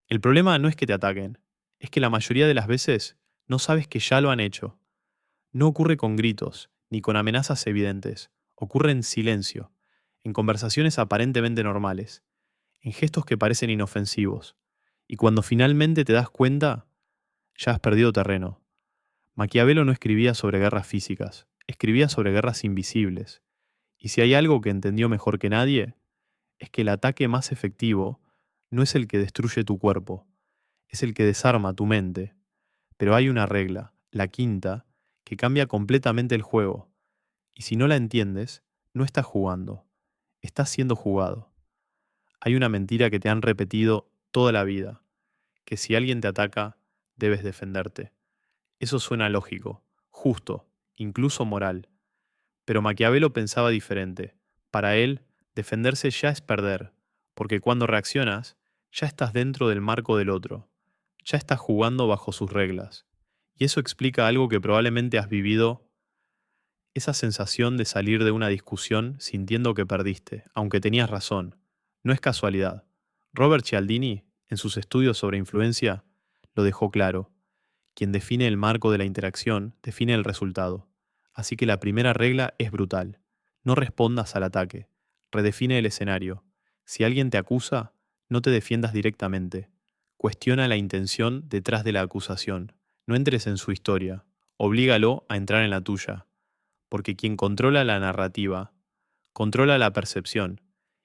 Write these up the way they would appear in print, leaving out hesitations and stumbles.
El problema no es que te ataquen, es que la mayoría de las veces no sabes que ya lo han hecho. No ocurre con gritos, ni con amenazas evidentes. Ocurre en silencio, en conversaciones aparentemente normales, en gestos que parecen inofensivos. Y cuando finalmente te das cuenta, ya has perdido terreno. Maquiavelo no escribía sobre guerras físicas, escribía sobre guerras invisibles. Y si hay algo que entendió mejor que nadie, es que el ataque más efectivo no es el que destruye tu cuerpo, es el que desarma tu mente. Pero hay una regla, la quinta, que cambia completamente el juego. Y si no la entiendes, no estás jugando, estás siendo jugado. Hay una mentira que te han repetido toda la vida, que si alguien te ataca, debes defenderte. Eso suena lógico, justo, incluso moral. Pero Maquiavelo pensaba diferente. Para él, defenderse ya es perder, porque cuando reaccionas, ya estás dentro del marco del otro, ya estás jugando bajo sus reglas. Y eso explica algo que probablemente has vivido, esa sensación de salir de una discusión sintiendo que perdiste, aunque tenías razón. No es casualidad. Robert Cialdini, en sus estudios sobre influencia, lo dejó claro. Quien define el marco de la interacción, define el resultado. Así que la primera regla es brutal. No respondas al ataque. Redefine el escenario. Si alguien te acusa, no te defiendas directamente. Cuestiona la intención detrás de la acusación. No entres en su historia. Oblígalo a entrar en la tuya. Porque quien controla la narrativa, controla la percepción.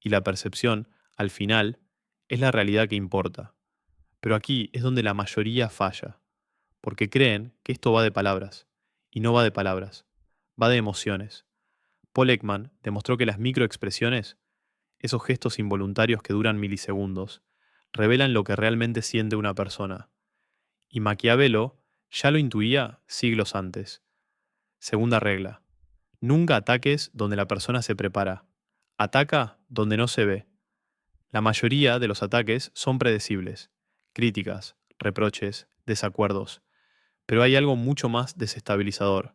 Y la percepción, al final, es la realidad que importa. Pero aquí es donde la mayoría falla porque creen que esto va de palabras, y no va de palabras, va de emociones. Paul Ekman demostró que las microexpresiones, esos gestos involuntarios que duran milisegundos, revelan lo que realmente siente una persona. Y Maquiavelo ya lo intuía siglos antes. Segunda regla. Nunca ataques donde la persona se prepara. Ataca donde no se ve. La mayoría de los ataques son predecibles. Críticas, reproches, desacuerdos. Pero hay algo mucho más desestabilizador,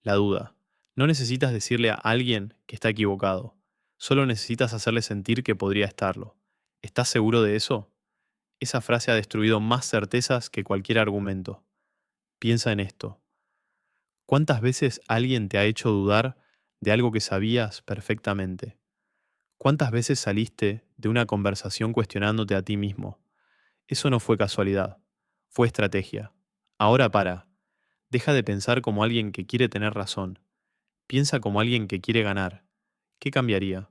la duda. No necesitas decirle a alguien que está equivocado, solo necesitas hacerle sentir que podría estarlo. ¿Estás seguro de eso? Esa frase ha destruido más certezas que cualquier argumento. Piensa en esto. ¿Cuántas veces alguien te ha hecho dudar de algo que sabías perfectamente? ¿Cuántas veces saliste de una conversación cuestionándote a ti mismo? Eso no fue casualidad, fue estrategia. Ahora para. Deja de pensar como alguien que quiere tener razón. Piensa como alguien que quiere ganar. ¿Qué cambiaría?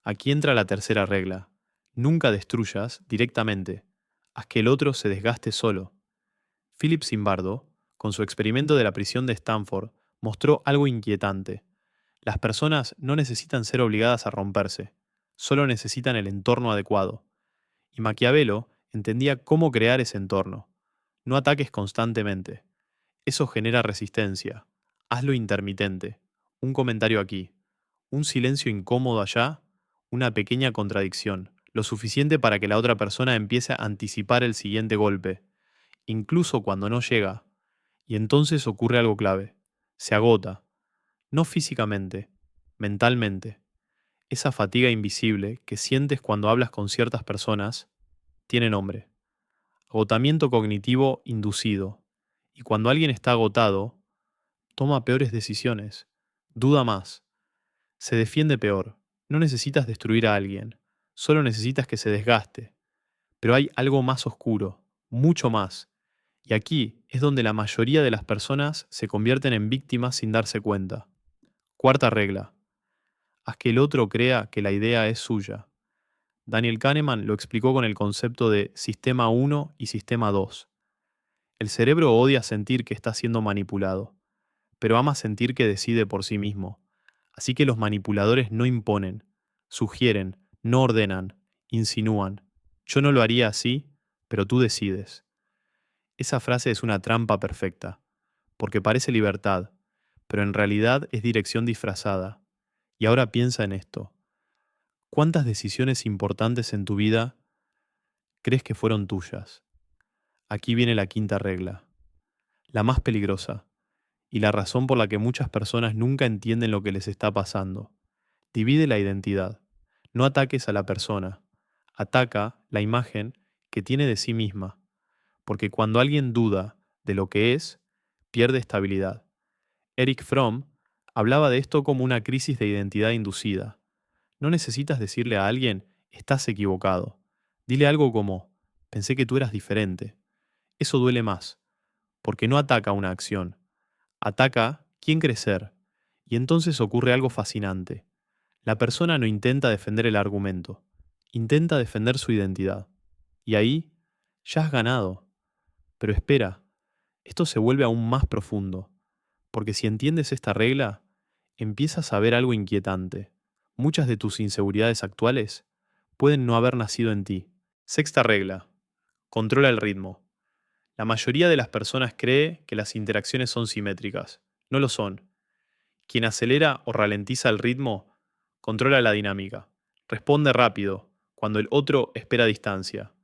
Aquí entra la tercera regla. Nunca destruyas directamente. Haz que el otro se desgaste solo. Philip Zimbardo, con su experimento de la prisión de Stanford, mostró algo inquietante. Las personas no necesitan ser obligadas a romperse, solo necesitan el entorno adecuado. Y Maquiavelo entendía cómo crear ese entorno. No ataques constantemente. Eso genera resistencia. Hazlo intermitente. Un comentario aquí, un silencio incómodo allá, una pequeña contradicción, lo suficiente para que la otra persona empiece a anticipar el siguiente golpe, incluso cuando no llega. Y entonces ocurre algo clave. Se agota, no físicamente, mentalmente. Esa fatiga invisible que sientes cuando hablas con ciertas personas tiene nombre. Agotamiento cognitivo inducido. Y cuando alguien está agotado, toma peores decisiones, duda más, se defiende peor. No necesitas destruir a alguien, solo necesitas que se desgaste. Pero hay algo más oscuro, mucho más. Y aquí es donde la mayoría de las personas se convierten en víctimas sin darse cuenta. Cuarta regla. Haz que el otro crea que la idea es suya. Daniel Kahneman lo explicó con el concepto de sistema 1 y sistema 2. El cerebro odia sentir que está siendo manipulado, pero ama sentir que decide por sí mismo. Así que los manipuladores no imponen, sugieren, no ordenan, insinúan. Yo no lo haría así, pero tú decides. Esa frase es una trampa perfecta, porque parece libertad, pero en realidad es dirección disfrazada. Y ahora piensa en esto. ¿Cuántas decisiones importantes en tu vida crees que fueron tuyas? Aquí viene la quinta regla, la más peligrosa, y la razón por la que muchas personas nunca entienden lo que les está pasando. Divide la identidad. No ataques a la persona. Ataca la imagen que tiene de sí misma, porque cuando alguien duda de lo que es, pierde estabilidad. Eric Fromm hablaba de esto como una crisis de identidad inducida. No necesitas decirle a alguien, estás equivocado. Dile algo como, pensé que tú eras diferente. Eso duele más, porque no ataca una acción, ataca quién crecer. Y entonces ocurre algo fascinante. La persona no intenta defender el argumento, intenta defender su identidad. Y ahí, ya has ganado. Pero espera, esto se vuelve aún más profundo, porque si entiendes esta regla, empiezas a ver algo inquietante. Muchas de tus inseguridades actuales pueden no haber nacido en ti. Sexta regla. Controla el ritmo. La mayoría de las personas cree que las interacciones son simétricas. No lo son. Quien acelera o ralentiza el ritmo controla la dinámica. Responde rápido cuando el otro espera distancia.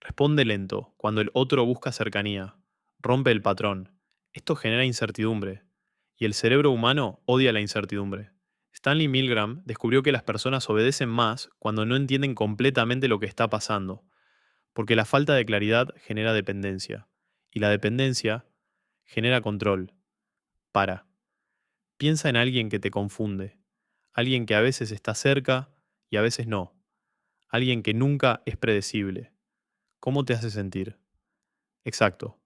Responde lento cuando el otro busca cercanía. Rompe el patrón. Esto genera incertidumbre. Y el cerebro humano odia la incertidumbre. Stanley Milgram descubrió que las personas obedecen más cuando no entienden completamente lo que está pasando, porque la falta de claridad genera dependencia. Y la dependencia genera control. Para. Piensa en alguien que te confunde, alguien que a veces está cerca y a veces no, alguien que nunca es predecible. ¿Cómo te hace sentir? Exacto,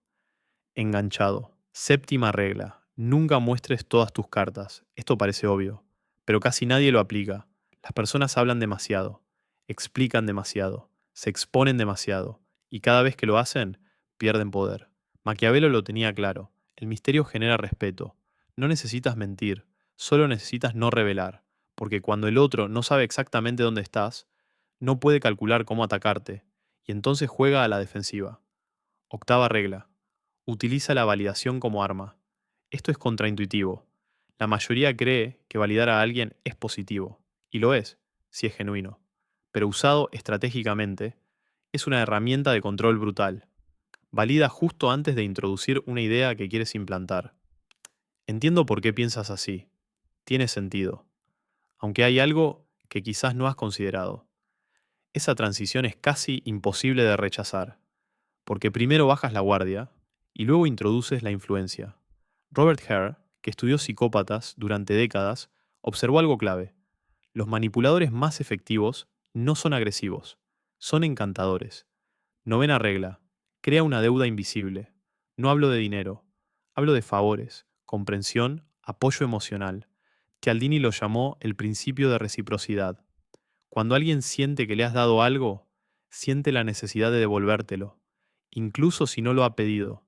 enganchado. Séptima regla, nunca muestres todas tus cartas. Esto parece obvio, pero casi nadie lo aplica. Las personas hablan demasiado, explican demasiado, se exponen demasiado, y cada vez que lo hacen, pierden poder. Maquiavelo lo tenía claro, el misterio genera respeto. No necesitas mentir, solo necesitas no revelar, porque cuando el otro no sabe exactamente dónde estás, no puede calcular cómo atacarte, y entonces juega a la defensiva. Octava regla. Utiliza la validación como arma. Esto es contraintuitivo. La mayoría cree que validar a alguien es positivo, y lo es, si es genuino. Pero usado estratégicamente, es una herramienta de control brutal. Valida justo antes de introducir una idea que quieres implantar. Entiendo por qué piensas así. Tiene sentido. Aunque hay algo que quizás no has considerado. Esa transición es casi imposible de rechazar, porque primero bajas la guardia y luego introduces la influencia. Robert Hare, que estudió psicópatas durante décadas, observó algo clave. Los manipuladores más efectivos no son agresivos, son encantadores. Novena regla. Crea una deuda invisible. No hablo de dinero, hablo de favores, comprensión, apoyo emocional. Cialdini lo llamó el principio de reciprocidad. Cuando alguien siente que le has dado algo, siente la necesidad de devolvértelo, incluso si no lo ha pedido.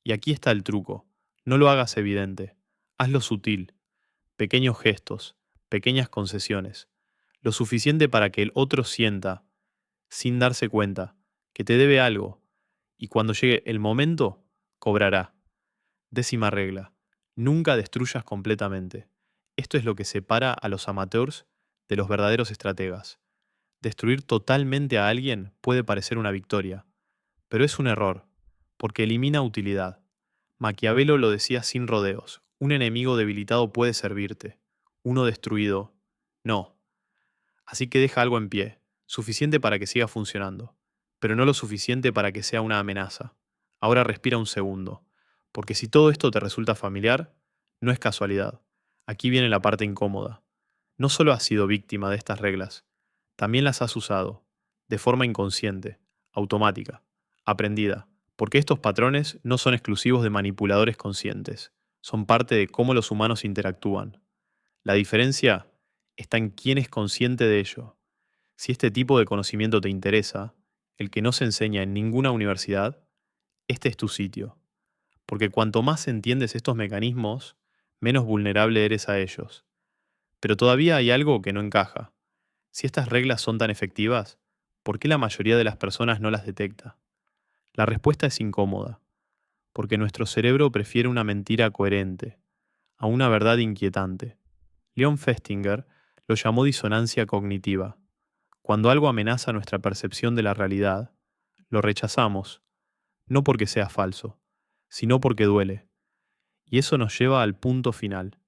Y aquí está el truco. No lo hagas evidente. Hazlo sutil. Pequeños gestos, pequeñas concesiones. Lo suficiente para que el otro sienta, sin darse cuenta, que te debe algo. Y cuando llegue el momento, cobrará. Décima regla. Nunca destruyas completamente. Esto es lo que separa a los amateurs de los verdaderos estrategas. Destruir totalmente a alguien puede parecer una victoria, pero es un error, porque elimina utilidad. Maquiavelo lo decía sin rodeos. Un enemigo debilitado puede servirte. Uno destruido, no. Así que deja algo en pie, suficiente para que siga funcionando, pero no lo suficiente para que sea una amenaza. Ahora respira un segundo, porque si todo esto te resulta familiar, no es casualidad. Aquí viene la parte incómoda. No solo has sido víctima de estas reglas, también las has usado, de forma inconsciente, automática, aprendida, porque estos patrones no son exclusivos de manipuladores conscientes, son parte de cómo los humanos interactúan. La diferencia está en quién es consciente de ello. Si este tipo de conocimiento te interesa, el que no se enseña en ninguna universidad, este es tu sitio. Porque cuanto más entiendes estos mecanismos, menos vulnerable eres a ellos. Pero todavía hay algo que no encaja. Si estas reglas son tan efectivas, ¿por qué la mayoría de las personas no las detecta? La respuesta es incómoda, porque nuestro cerebro prefiere una mentira coherente a una verdad inquietante. Leon Festinger lo llamó disonancia cognitiva. Cuando algo amenaza nuestra percepción de la realidad, lo rechazamos, no porque sea falso, sino porque duele. Y eso nos lleva al punto final.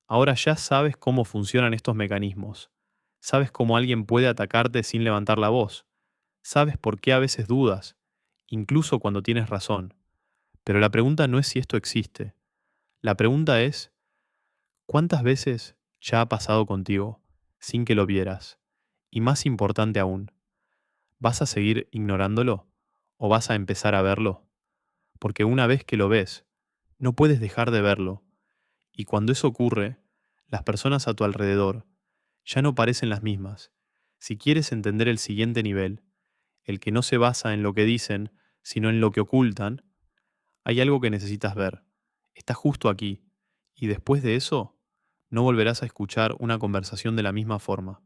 Ahora ya sabes cómo funcionan estos mecanismos. Sabes cómo alguien puede atacarte sin levantar la voz. Sabes por qué a veces dudas incluso cuando tienes razón. Pero la pregunta no es si esto existe. La pregunta es, ¿cuántas veces ya ha pasado contigo sin que lo vieras? Y más importante aún, ¿vas a seguir ignorándolo o vas a empezar a verlo? Porque una vez que lo ves, no puedes dejar de verlo. Y cuando eso ocurre, las personas a tu alrededor ya no parecen las mismas. Si quieres entender el siguiente nivel, el que no se basa en lo que dicen, sino en lo que ocultan, hay algo que necesitas ver. Está justo aquí. Y después de eso, no volverás a escuchar una conversación de la misma forma.